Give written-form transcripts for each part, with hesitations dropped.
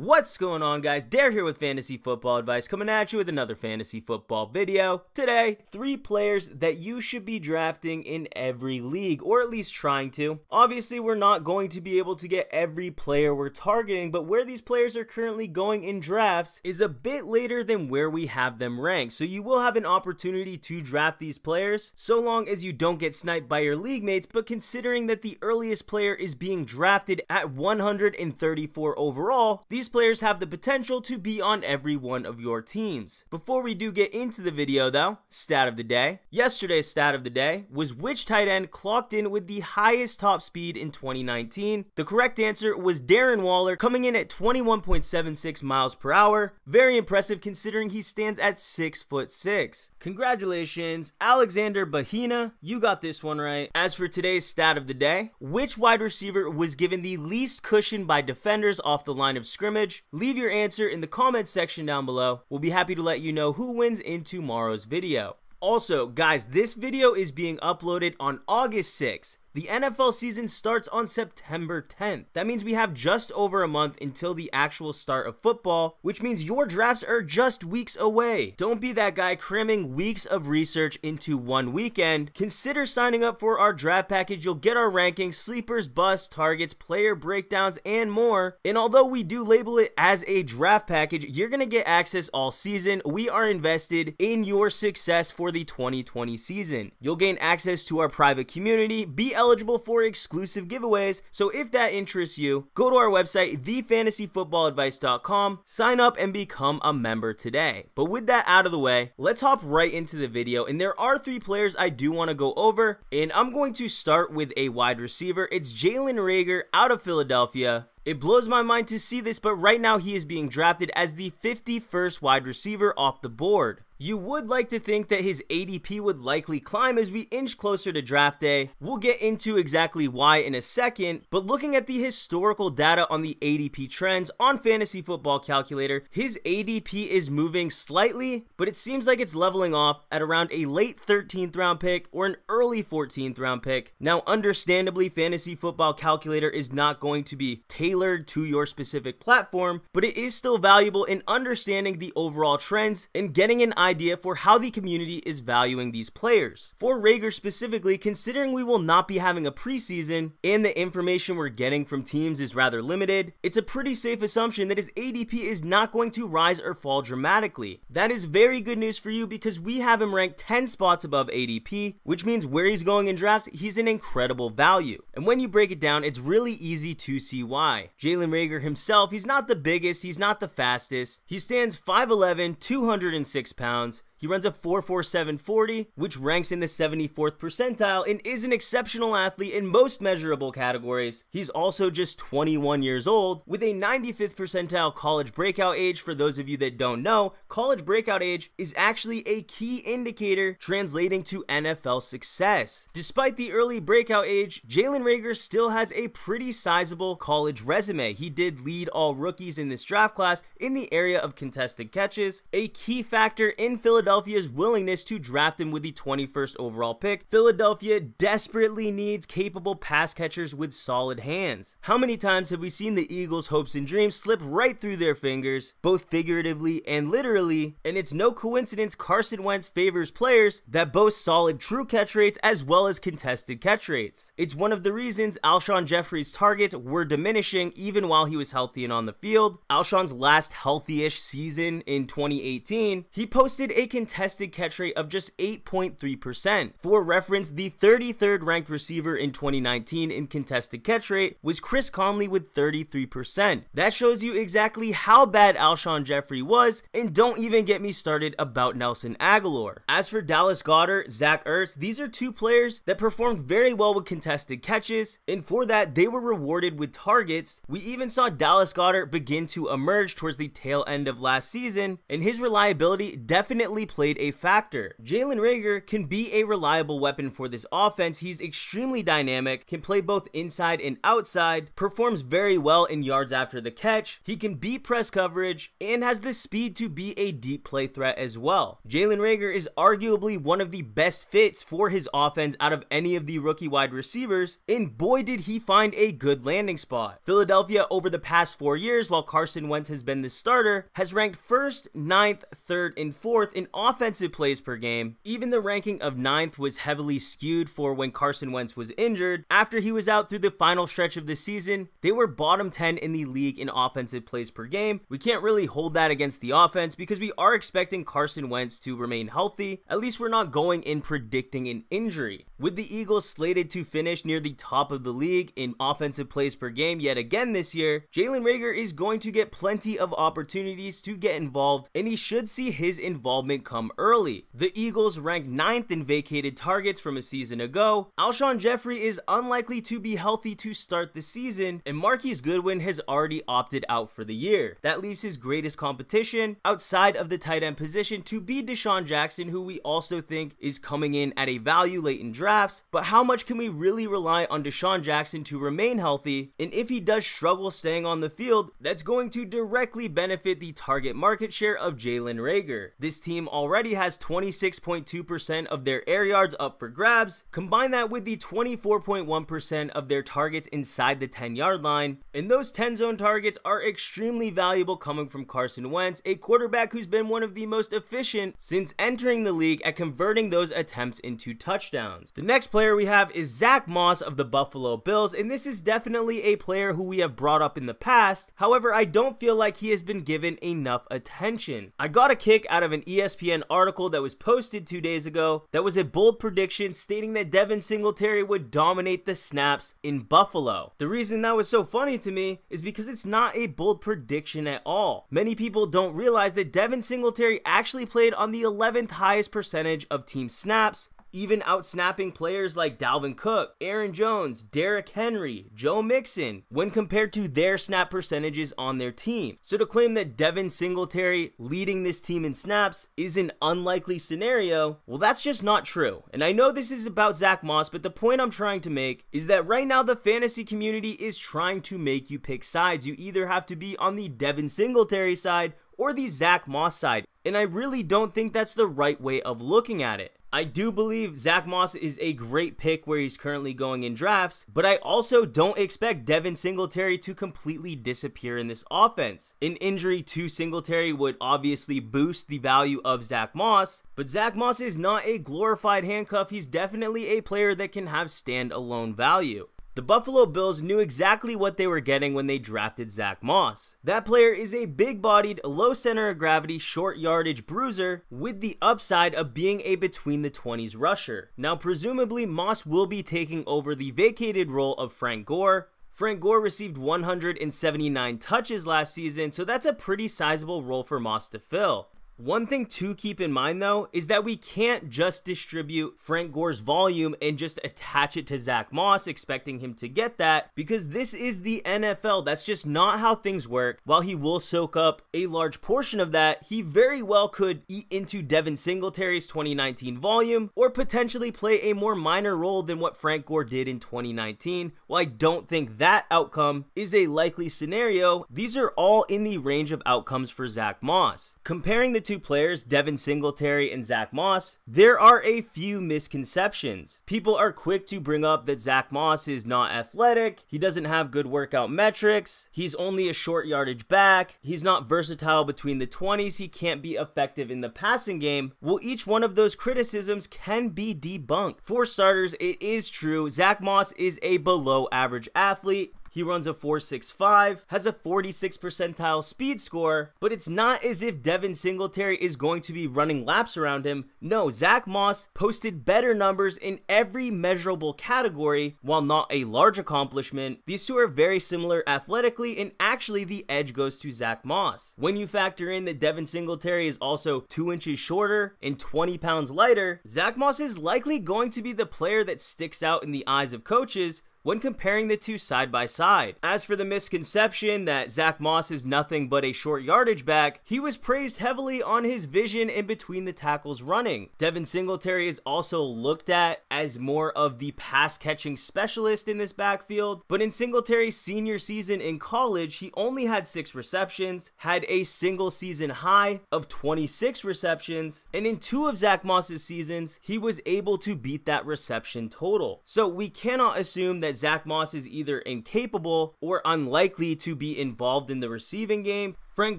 What's going on, guys? Dare here with Fantasy Football Advice, coming at you with another fantasy football video. Today, 3 players that you should be drafting in every league, or at least trying to. Obviously, we're not going to be able to get every player we're targeting, but where these players are currently going in drafts is a bit later than where we have them ranked. So you will have an opportunity to draft these players, so long as you don't get sniped by your league mates. But considering that the earliest player is being drafted at 134 overall, these players have the potential to be on every one of your teams. Before we do get into the video though, stat of the day. Yesterday's stat of the day was which tight end clocked in with the highest top speed in 2019. The correct answer was Darren Waller, coming in at 21.76 miles per hour. Very impressive considering he stands at 6'6". Congratulations, Alexander Bahina, you got this one right. As for today's stat of the day, which wide receiver was given the least cushion by defenders off the line of scrimmage? Leave your answer in the comments section down below. We'll be happy to let you know who wins in tomorrow's video. Also, guys, this video is being uploaded on August 6th. The NFL season starts on September 10th. That means we have just over a month until the actual start of football, which means your drafts are just weeks away. Don't be that guy cramming weeks of research into one weekend. Consider signing up for our draft package. You'll get our rankings, sleepers, busts, targets, player breakdowns, and more. And although we do label it as a draft package, you're going to get access all season. We are invested in your success for the 2020 season. You'll gain access to our private community, be eligible for exclusive giveaways. So if that interests you, go to our website, thefantasyfootballadvice.com, sign up and become a member today. But with that out of the way, let's hop right into the video. And there are 3 players I do want to go over, and I'm going to start with a wide receiver. It's Jalen Reagor out of Philadelphia. It blows my mind to see this, but right now he is being drafted as the 51st wide receiver off the board. You would like to think that his ADP would likely climb as we inch closer to draft day. We'll get into exactly why in a second, but looking at the historical data on the ADP trends on Fantasy Football Calculator, his ADP is moving slightly, but it seems like it's leveling off at around a late 13th round pick or an early 14th round pick. Now, understandably, Fantasy Football Calculator is not going to be tailored to your specific platform, but it is still valuable in understanding the overall trends and getting an idea for how the community is valuing these players. For Reagor specifically, considering we will not be having a preseason and the information we're getting from teams is rather limited, it's a pretty safe assumption that his ADP is not going to rise or fall dramatically. That is very good news for you because we have him ranked 10 spots above ADP, which means where he's going in drafts, he's an incredible value. And when you break it down, it's really easy to see why. Jalen Reagor himself, he's not the biggest, he's not the fastest. He stands 5'11", 206 pounds. He runs a 4.47 40, which ranks in the 74th percentile and is an exceptional athlete in most measurable categories. He's also just 21 years old with a 95th percentile college breakout age. For those of you that don't know, college breakout age is actually a key indicator translating to NFL success. Despite the early breakout age, Jalen Reagor still has a pretty sizable college resume. He did lead all rookies in this draft class in the area of contested catches, a key factor in Philadelphia's willingness to draft him with the 21st overall pick. Philadelphia desperately needs capable pass catchers with solid hands. How many times have we seen the Eagles' hopes and dreams slip right through their fingers, both figuratively and literally? And it's no coincidence Carson Wentz favors players that boast solid true catch rates as well as contested catch rates. It's one of the reasons Alshon Jeffrey's targets were diminishing even while he was healthy and on the field. Alshon's last healthy-ish season in 2018, he posted a contested catch rate of just 8.3%. For reference, the 33rd ranked receiver in 2019 in contested catch rate was Chris Conley with 33%. That shows you exactly how bad Alshon Jeffrey was, and don't even get me started about Nelson Agholor. As for Dallas Goedert, Zach Ertz, these are 2 players that performed very well with contested catches, and for that they were rewarded with targets. We even saw Dallas Goedert begin to emerge towards the tail end of last season, and his reliability definitely played a factor. Jalen Reagor can be a reliable weapon for this offense. He's extremely dynamic, can play both inside and outside, performs very well in yards after the catch, he can beat press coverage, and has the speed to be a deep play threat as well. Jalen Reagor is arguably one of the best fits for his offense out of any of the rookie wide receivers, and boy did he find a good landing spot. Philadelphia over the past 4 years, while Carson Wentz has been the starter, has ranked 1st, 9th, 3rd, and 4th in offensive plays per game. Even the ranking of 9th was heavily skewed for when Carson Wentz was injured. After he was out through the final stretch of the season, they were bottom 10 in the league in offensive plays per game. We can't really hold that against the offense because we are expecting Carson Wentz to remain healthy. At least we're not going in predicting an injury. With the Eagles slated to finish near the top of the league in offensive plays per game yet again this year, Jalen Reagor is going to get plenty of opportunities to get involved, and he should see his involvement come early. The Eagles rank 9th in vacated targets from a season ago. Alshon Jeffrey is unlikely to be healthy to start the season, and Marquise Goodwin has already opted out for the year. That leaves his greatest competition outside of the tight end position to be Deshaun Jackson, who we also think is coming in at a value late in drafts. But how much can we really rely on Deshaun Jackson to remain healthy? And if he does struggle staying on the field, that's going to directly benefit the target market share of Jalen Reagor. This team already has 26.2% of their air yards up for grabs. Combine that with the 24.1% of their targets inside the 10-yard line, and those 10 zone targets are extremely valuable coming from Carson Wentz, a quarterback who's been one of the most efficient since entering the league at converting those attempts into touchdowns. The next player we have is Zack Moss of the Buffalo Bills, and this is definitely a player who we have brought up in the past. However, I don't feel like he has been given enough attention. I got a kick out of an ESPN article that was posted 2 days ago that was a bold prediction stating that Devin Singletary would dominate the snaps in Buffalo. The reason that was so funny to me is because it's not a bold prediction at all. Many people don't realize that Devin Singletary actually played on the 11th highest percentage of team snaps, even out-snapping players like Dalvin Cook, Aaron Jones, Derrick Henry, Joe Mixon, when compared to their snap percentages on their team. So to claim that Devin Singletary leading this team in snaps is an unlikely scenario, well, that's just not true. And I know this is about Zack Moss, but the point I'm trying to make is that right now the fantasy community is trying to make you pick sides. You either have to be on the Devin Singletary side or the Zack Moss side, and I really don't think that's the right way of looking at it. I do believe Zack Moss is a great pick where he's currently going in drafts, but I also don't expect Devin Singletary to completely disappear in this offense. An injury to Singletary would obviously boost the value of Zack Moss, but Zack Moss is not a glorified handcuff. He's definitely a player that can have standalone value. The Buffalo Bills knew exactly what they were getting when they drafted Zack Moss. That player is a big-bodied, low center of gravity, short yardage bruiser with the upside of being a between-the-20s rusher. Now, presumably, Moss will be taking over the vacated role of Frank Gore. Frank Gore received 179 touches last season, so that's a pretty sizable role for Moss to fill. One thing to keep in mind though is that we can't just distribute Frank Gore's volume and just attach it to Zack Moss expecting him to get that, because this is the NFL. That's just not how things work. While he will soak up a large portion of that, he very well could eat into Devin Singletary's 2019 volume or potentially play a more minor role than what Frank Gore did in 2019. While I don't think that outcome is a likely scenario, these are all in the range of outcomes for Zack Moss. Comparing the two players, Devin Singletary and Zack Moss, there are a few misconceptions. People are quick to bring up that Zack Moss is not athletic, he doesn't have good workout metrics, he's only a short yardage back, he's not versatile between the 20s, he can't be effective in the passing game. Well, each one of those criticisms can be debunked. For starters, it is true, Zack Moss is a below average athlete. He runs a 4.65, has a 46th percentile speed score, but it's not as if Devin Singletary is going to be running laps around him. No, Zack Moss posted better numbers in every measurable category. While not a large accomplishment, these two are very similar athletically, and actually the edge goes to Zack Moss. When you factor in that Devin Singletary is also 2 inches shorter and 20 pounds lighter, Zack Moss is likely going to be the player that sticks out in the eyes of coaches when comparing the two side by side. As for the misconception that Zack Moss is nothing but a short yardage back, he was praised heavily on his vision in between the tackles running. Devin Singletary is also looked at as more of the pass catching specialist in this backfield, but in Singletary's senior season in college, he only had 6 receptions, had a single season high of 26 receptions, and in 2 of Zack Moss's seasons, he was able to beat that reception total. So we cannot assume that Zack Moss is either incapable or unlikely to be involved in the receiving game. Frank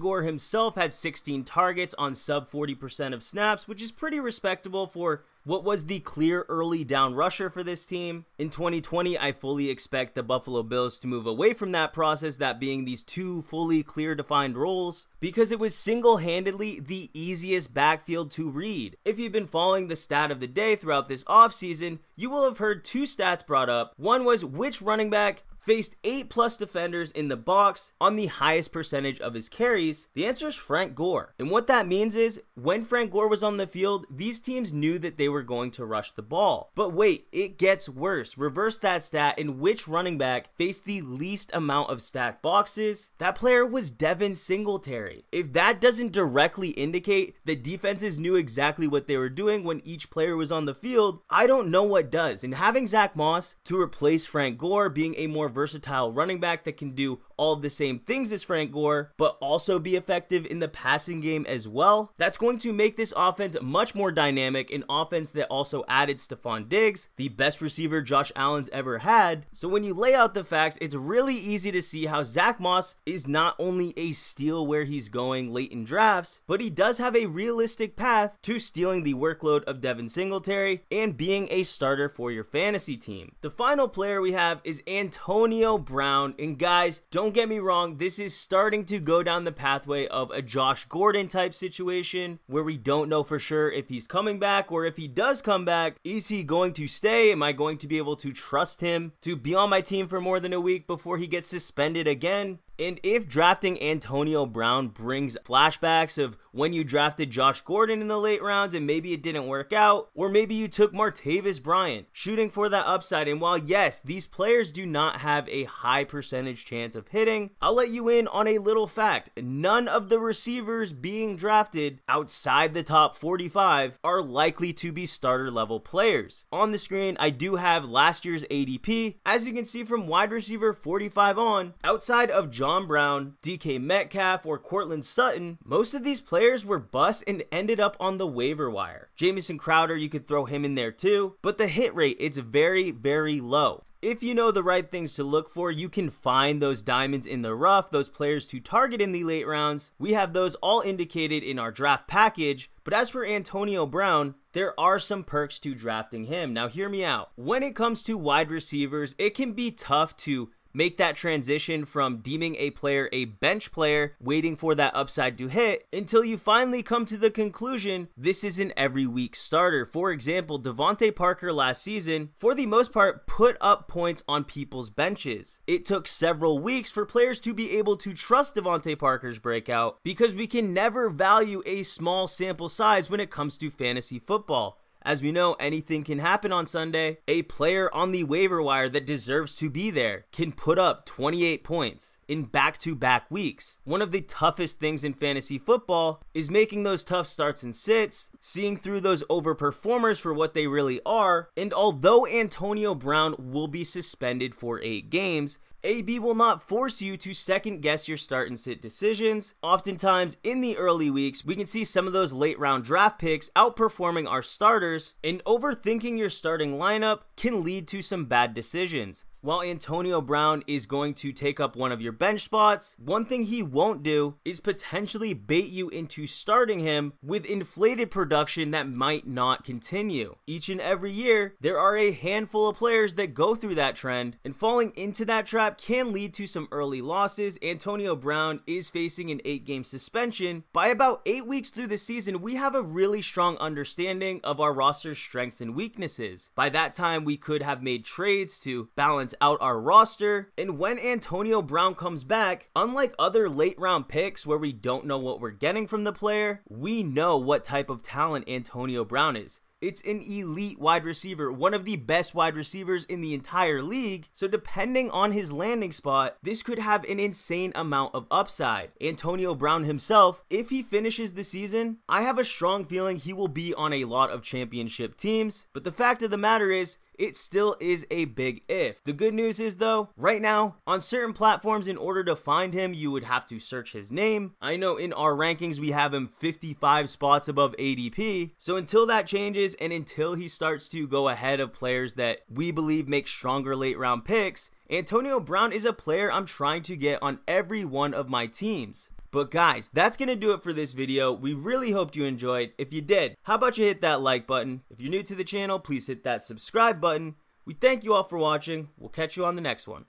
Gore himself had 16 targets on sub 40% of snaps, which is pretty respectable for what was the clear early down rusher for this team. In 2020, I fully expect the Buffalo Bills to move away from that process, that being these 2 fully clear defined roles, because it was single-handedly the easiest backfield to read. If you've been following the stat of the day throughout this offseason, you will have heard 2 stats brought up. One was which running back faced 8+ defenders in the box on the highest percentage of his carries. The answer is Frank Gore. And what that means is, when Frank Gore was on the field, these teams knew that they were going to rush the ball. But wait, it gets worse. Reverse that stat, and which running back faced the least amount of stacked boxes? That player was Devin Singletary. If that doesn't directly indicate that defenses knew exactly what they were doing when each player was on the field, I don't know what does. And having Zack Moss to replace Frank Gore, being a more versatile running back that can do all of the same things as Frank Gore, but also be effective in the passing game as well, that's going to make this offense much more dynamic, an offense that also added Stephon Diggs, the best receiver Josh Allen's ever had. So when you lay out the facts, it's really easy to see how Zack Moss is not only a steal where he's going late in drafts, but he does have a realistic path to stealing the workload of Devin Singletary and being a starter for your fantasy team. The final player we have is Antonio Brown, and guys, don't get me wrong, this is starting to go down the pathway of a Josh Gordon type situation where we don't know for sure if he's coming back, or if he does come back, is he going to stay? Am I going to be able to trust him to be on my team for more than a week before he gets suspended again? And if drafting Antonio Brown brings flashbacks of when you drafted Josh Gordon in the late rounds and maybe it didn't work out, or maybe you took Martavis Bryant, shooting for that upside, and while yes, these players do not have a high percentage chance of hitting, I'll let you in on a little fact. None of the receivers being drafted outside the top 45 are likely to be starter level players. On the screen, I do have last year's ADP. As you can see, from wide receiver 45 on, outside of John Brown, DK Metcalf, or Cortland Sutton, most of these players were bust and ended up on the waiver wire. Jamison Crowder, you could throw him in there too, but the hit rate, it's very, very low. If you know the right things to look for, you can find those diamonds in the rough, those players to target in the late rounds. We have those all indicated in our draft package. But as for Antonio Brown, there are some perks to drafting him. Now hear me out. When it comes to wide receivers, it can be tough to make that transition from deeming a player a bench player, waiting for that upside to hit, until you finally come to the conclusion this is an every week starter. For example, Devontae Parker last season, for the most part, put up points on people's benches. It took several weeks for players to be able to trust Devontae Parker's breakout, because we can never value a small sample size when it comes to fantasy football. As we know, anything can happen on Sunday. A player on the waiver wire that deserves to be there can put up 28 points in back-to-back weeks. One of the toughest things in fantasy football is making those tough starts and sits, seeing through those overperformers for what they really are, and although Antonio Brown will be suspended for 8 games, AB will not force you to second guess your start and sit decisions. Oftentimes in the early weeks, we can see some of those late round draft picks outperforming our starters, and overthinking your starting lineup can lead to some bad decisions. While Antonio Brown is going to take up one of your bench spots, one thing he won't do is potentially bait you into starting him with inflated production that might not continue. Each and every year, there are a handful of players that go through that trend, and falling into that trap can lead to some early losses. Antonio Brown is facing an 8-game suspension. By about 8 weeks through the season, we have a really strong understanding of our roster's strengths and weaknesses. By that time, we could have made trades to balance out our roster, and when Antonio Brown comes back, unlike other late round picks where we don't know what we're getting from the player, we know what type of talent Antonio Brown is. It's an elite wide receiver, one of the best wide receivers in the entire league. So depending on his landing spot, this could have an insane amount of upside. Antonio Brown himself, if he finishes the season, I have a strong feeling he will be on a lot of championship teams. But the fact of the matter is, it still is a big if. The good news is though, right now, on certain platforms, in order to find him, you would have to search his name. I know in our rankings, we have him 55 spots above ADP. So until that changes and until he starts to go ahead of players that we believe make stronger late round picks, Antonio Brown is a player I'm trying to get on every one of my teams. But guys, that's going to do it for this video. We really hoped you enjoyed. If you did, how about you hit that like button? If you're new to the channel, please hit that subscribe button. We thank you all for watching. We'll catch you on the next one.